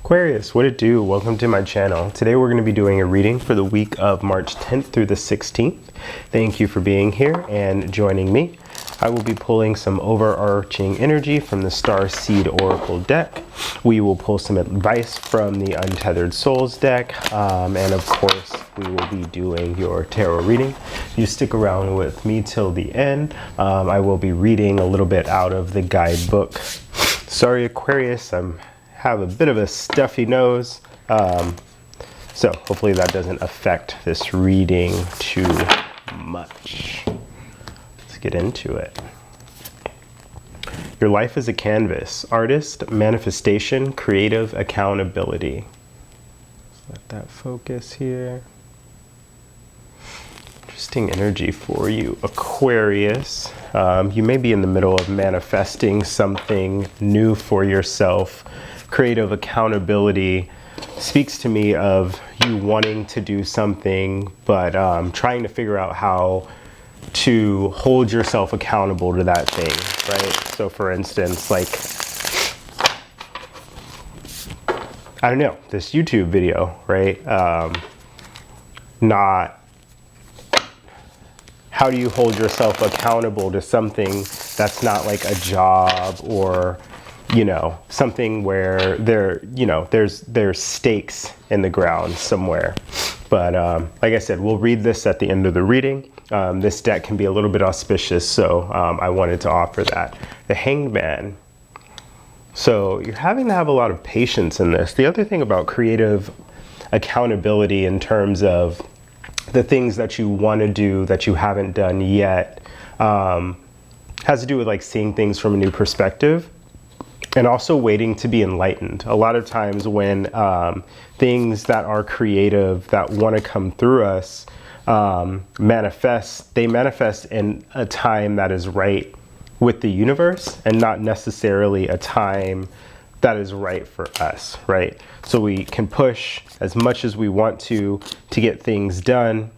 Aquarius, what it do? Welcome to my channel. Today we're going to be doing a reading for the week of March 10th through the 16th. Thank you for being here and joining me. I will be pulling some overarching energy from the Star Seed Oracle deck. We will pull some advice from the Untethered Souls deck. And of course, we will be doing your tarot reading. If you stick around with me till the end, I will be reading a little bit out of the guidebook. Sorry, Aquarius, have a bit of a stuffy nose, so hopefully that doesn't affect this reading too much. Let's get into it. Your life is a canvas. Artist, manifestation, creative, accountability. Let that focus here. Interesting energy for you, Aquarius. You may be in the middle of manifesting something new for yourself. Creative accountability speaks to me of you wanting to do something, but trying to figure out how to hold yourself accountable to that thing, right? So for instance, like, I don't know, this YouTube video, right? Not how do you hold yourself accountable to something that's not like a job or, you know, something where there's stakes in the ground somewhere. But like I said, we'll read this at the end of the reading. This deck can be a little bit auspicious, so I wanted to offer that. The Hanged Man. So you're having to have a lot of patience in this. The other thing about creative accountability in terms of the things that you want to do that you haven't done yet has to do with like seeing things from a new perspective. And also waiting to be enlightened. A lot of times when things that are creative, that want to come through us, manifest in a time that is right with the universe and not necessarily a time that is right for us, right? So we can push as much as we want to get things done,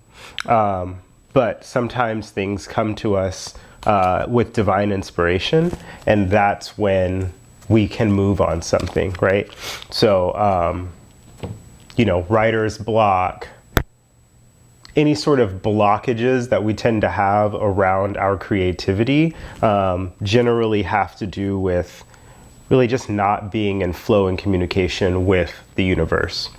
but sometimes things come to us with divine inspiration, and that's when we can move on something, right? So, you know, writer's block, any sort of blockages that we tend to have around our creativity generally have to do with really just not being in flow and communication with the universe.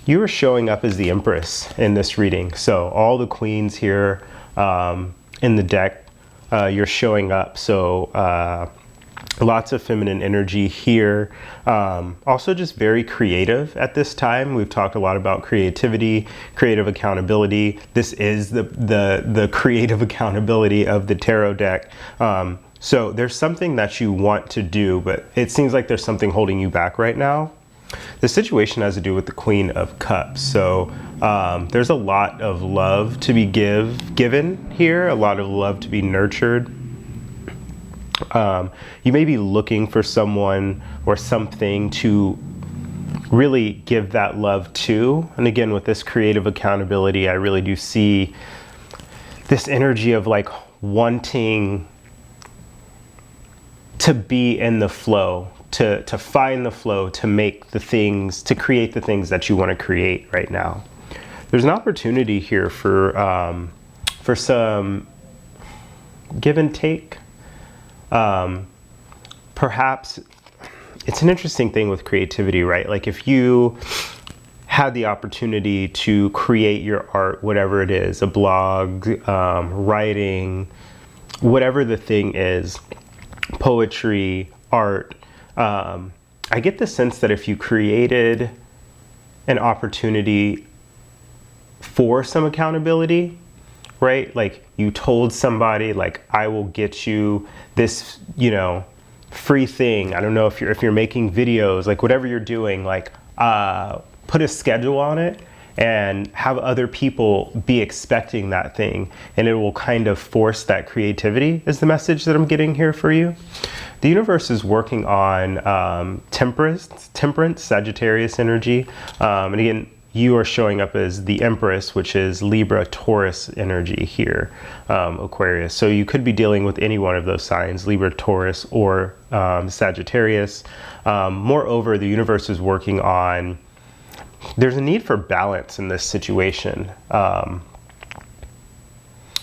You are showing up as the Empress in this reading. So all the queens here in the deck, you're showing up. So, lots of feminine energy here. Also just very creative at this time. We've talked a lot about creativity, creative accountability. This is the creative accountability of the tarot deck. So there's something that you want to do, but it seems like there's something holding you back right now. The situation has to do with the Queen of Cups. So there's a lot of love to be given here, a lot of love to be nurtured. You may be looking for someone or something to really give that love to. And again, with this creative accountability, I really do see this energy of like wanting to be in the flow, to find the flow, to make the things, to create the things that you want to create right now. There's an opportunity here for some give and take. Perhaps it's an interesting thing with creativity, right? Like if you had the opportunity to create your art, whatever it is, a blog, writing, whatever the thing is, poetry, art, I get the sense that if you created an opportunity for some accountability, right? Like you told somebody, like, I will get you this, you know, free thing. I don't know if you're making videos, like whatever you're doing, like put a schedule on it and have other people be expecting that thing, and it will kind of force that creativity is the message that I'm getting here for you. The universe is working on temperance, Sagittarius energy. And again, you are showing up as the Empress, which is Libra, Taurus energy here, Aquarius. So you could be dealing with any one of those signs, Libra, Taurus, or Sagittarius. Moreover, the universe is working on, there's a need for balance in this situation.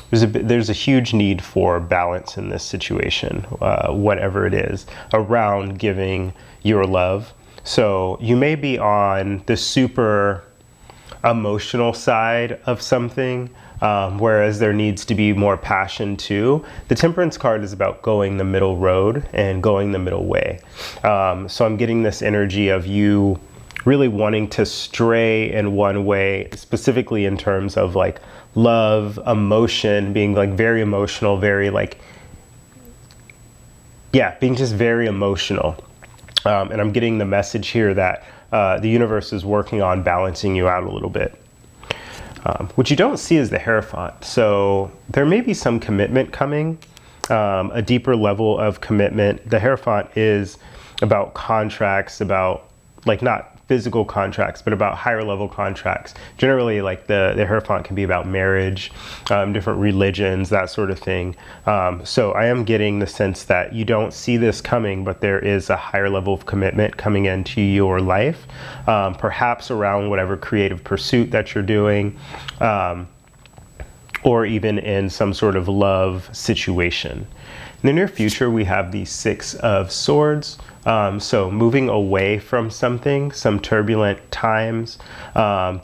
There's a huge need for balance in this situation, whatever it is, around giving your love. So you may be on the super emotional side of something, whereas there needs to be more passion too. The Temperance card is about going the middle road and going the middle way. So I'm getting this energy of you really wanting to stray in one way, specifically in terms of like love, emotion, being like very emotional, very like, yeah, being just very emotional. And I'm getting the message here that the universe is working on balancing you out a little bit. What you don't see is the Hierophant. So there may be some commitment coming, a deeper level of commitment. The Hierophant is about contracts, about like not physical contracts, but about higher level contracts. Generally, like the Hierophant can be about marriage, different religions, that sort of thing. So I am getting the sense that you don't see this coming, but there is a higher level of commitment coming into your life, perhaps around whatever creative pursuit that you're doing, or even in some sort of love situation. In the near future, we have the Six of Swords. So moving away from something, some turbulent times.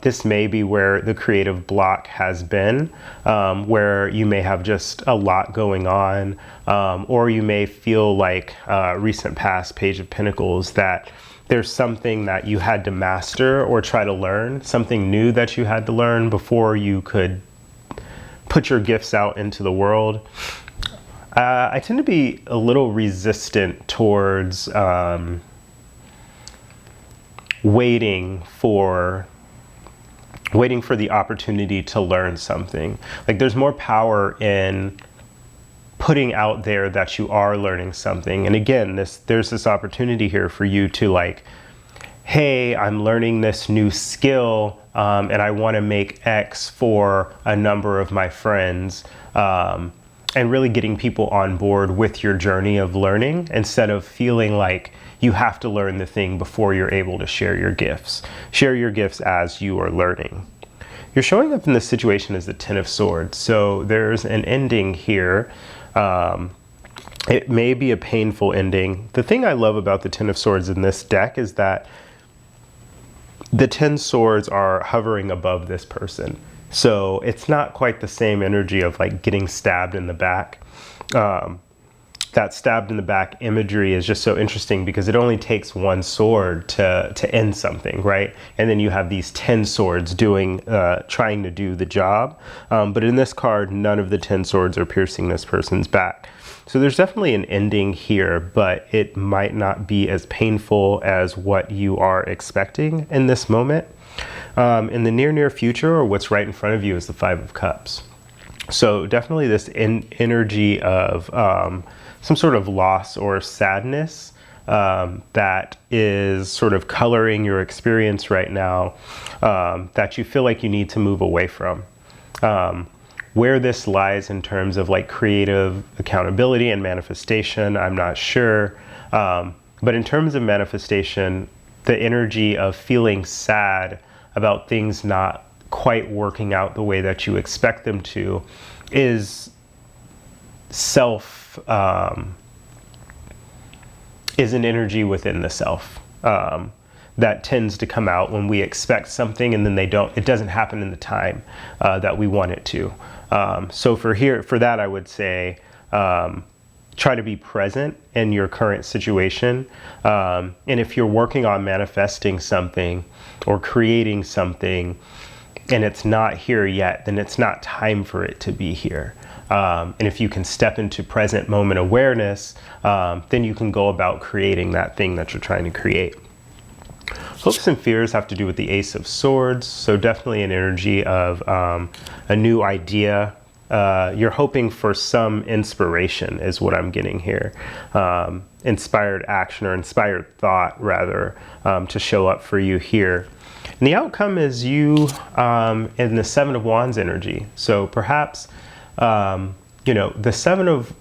This may be where the creative block has been, where you may have just a lot going on, or you may feel like recent past Page of Pentacles, that there's something that you had to master or try to learn, something new that you had to learn before you could put your gifts out into the world. I tend to be a little resistant towards waiting for the opportunity to learn something. Like there's more power in putting out there that you are learning something. And again, there's this opportunity here for you to like, hey, I'm learning this new skill, and I want to make X for a number of my friends. And really getting people on board with your journey of learning, instead of feeling like you have to learn the thing before you're able to share your gifts. Share your gifts as you are learning. You're showing up in this situation as the Ten of Swords. So there's an ending here. It may be a painful ending. The thing I love about the Ten of Swords in this deck is that the 10 swords are hovering above this person. So it's not quite the same energy of like getting stabbed in the back. That stabbed in the back imagery is just so interesting because it only takes one sword to end something, right? And then you have these 10 swords trying to do the job. But in this card, none of the 10 swords are piercing this person's back. So there's definitely an ending here, but it might not be as painful as what you are expecting in this moment. In the near future, or what's right in front of you, is the Five of Cups. So definitely this energy of some sort of loss or sadness that is sort of coloring your experience right now, that you feel like you need to move away from. Where this lies in terms of like creative accountability and manifestation, I'm not sure. But in terms of manifestation, the energy of feeling sad about things not quite working out the way that you expect them to is is an energy within the self that tends to come out when we expect something and then it doesn't happen in the time that we want it to. So for that, I would say, try to be present in your current situation. And if you're working on manifesting something or creating something and it's not here yet, then it's not time for it to be here. And if you can step into present moment awareness, then you can go about creating that thing that you're trying to create. Hopes and fears have to do with the Ace of Swords. So definitely an energy of a new idea. You're hoping for some inspiration is what I'm getting here. Inspired action or inspired thought, rather, to show up for you here. And And the outcome is you in the Seven of Wands energy. So perhaps, you know, the Seven of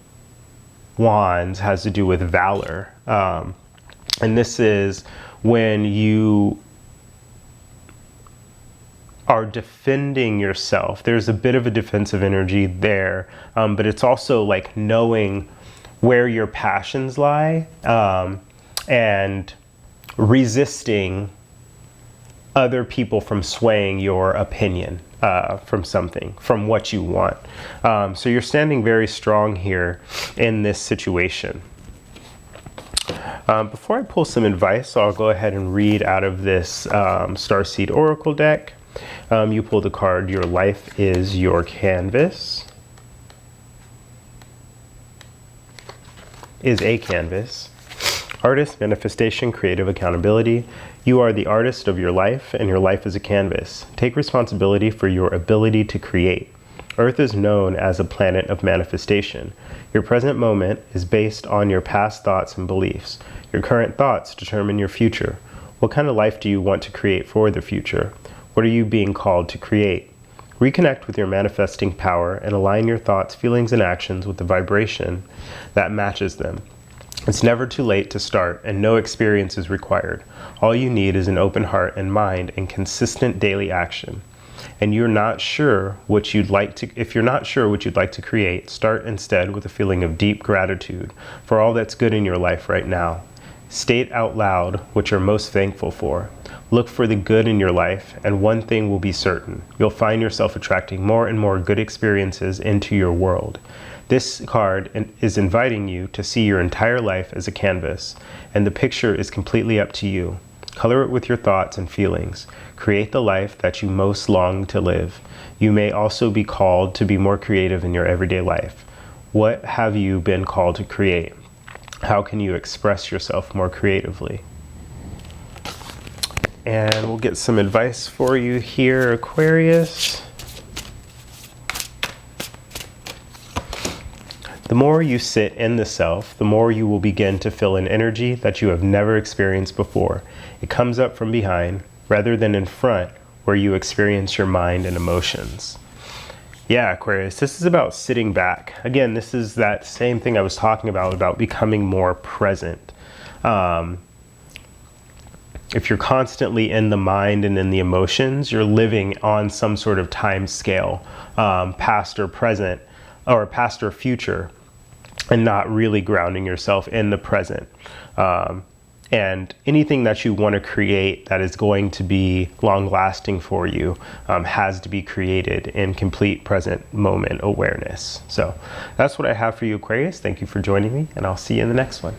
Wands has to do with valor. And this is when you are defending yourself. There's a bit of a defensive energy there, but it's also like knowing where your passions lie, and resisting other people from swaying your opinion from something, from what you want. So you're standing very strong here in this situation. Before I pull some advice, I'll go ahead and read out of this Starseed Oracle deck. You pull the card, Your Life is Your Canvas. Is a canvas. Artist, manifestation, creative accountability. You are the artist of your life, and your life is a canvas. Take responsibility for your ability to create. Earth is known as a planet of manifestation. Your present moment is based on your past thoughts and beliefs. Your current thoughts determine your future. What kind of life do you want to create for the future? What are you being called to create? Reconnect with your manifesting power and align your thoughts, feelings, and actions with the vibration that matches them. It's never too late to start, and no experience is required. All you need is an open heart and mind and consistent daily action. And you're not sure what you'd like to, if you're not sure what you'd like to create, start instead with a feeling of deep gratitude for all that's good in your life right now. State out loud what you're most thankful for. Look for the good in your life, and one thing will be certain. You'll find yourself attracting more and more good experiences into your world. This card is inviting you to see your entire life as a canvas, and the picture is completely up to you. Color it with your thoughts and feelings. Create the life that you most long to live. You may also be called to be more creative in your everyday life. What have you been called to create? How can you express yourself more creatively? And we'll get some advice for you here, Aquarius. The more you sit in the self, the more you will begin to feel an energy that you have never experienced before. It comes up from behind rather than in front, where you experience your mind and emotions. Yeah, Aquarius, this is about sitting back. Again, this is that same thing I was talking about becoming more present. If you're constantly in the mind and in the emotions, you're living on some sort of time scale, past or present, or past or future, and not really grounding yourself in the present. And anything that you want to create that is going to be long lasting for you has to be created in complete present moment awareness. So that's what I have for you, Aquarius. Thank you for joining me, and I'll see you in the next one.